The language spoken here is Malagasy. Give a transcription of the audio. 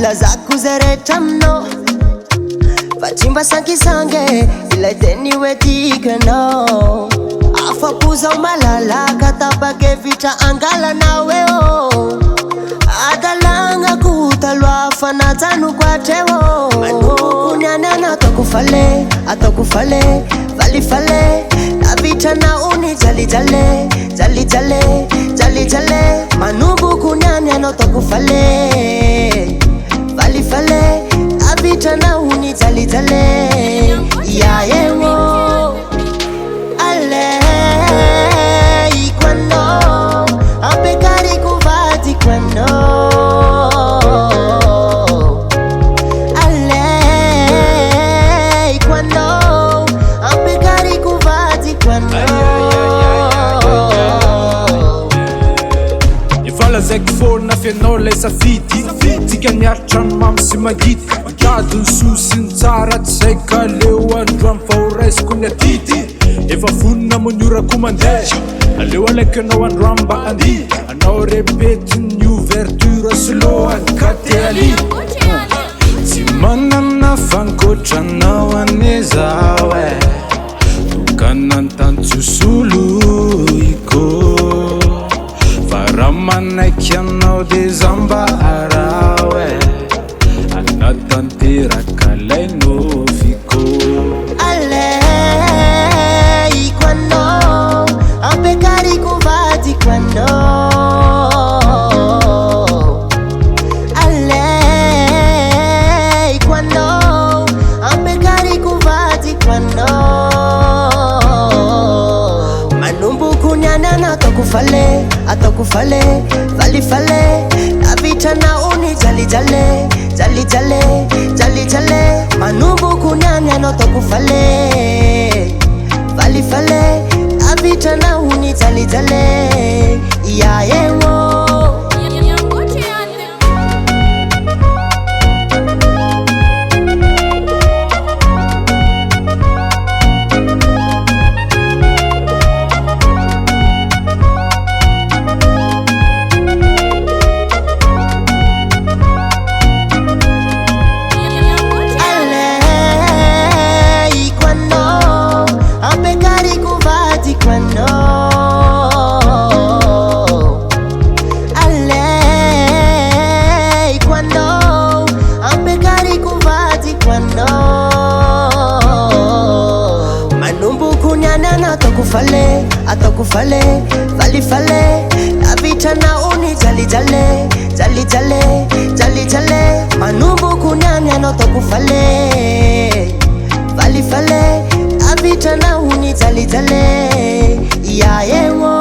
Vola zako zarehatra aminao Vachimba sangisange Ilay teny hoe tiako anao Afa-po zao malalaka Tapa-kevitra angalanao eo Adalagnako taloha fanajanoko hatreo Manomboky niany anao ataoko fale Valifale Navitranao ny jalijale Jalijale Manomboky niany anao ataoko fale Valifale Navitranao ny jalijale Iaeo Aleiko anao Ampekariko vadiko anao Aleiko anao Ampekariko vadiko anao Ifalazaiko foana fianao lay safidy Tsika miaritra ny mamy sy magity Mikady ny sosiny tsara tsy zay ka leo androany fa ho raisiko ny atidy Efa vonina moniorako mandeha Aleo alaiko anao androany mba andi Anao repety ny ouverture sy lohany ka te ali Tsy manana fankotranao anezao Tokana ny tantsusulu iko Fa raha manaiky anao de zamba arao Anatanteraka lay noviko Aleiko anao Ampekariko vadiko anao Aleiko anao Ampekariko vadiko anao Manomboky niany anao ataoko fale Valifale Navitranao ny jalijale Manomboky niany anao ataoko fale Valifale Navitranao ny jalijale Iaeo Ataoko fale Valifale Navitranao ny jalijale Manomboky niany anao ataoko fale Valifale Navitranao ny jalijale Iaeo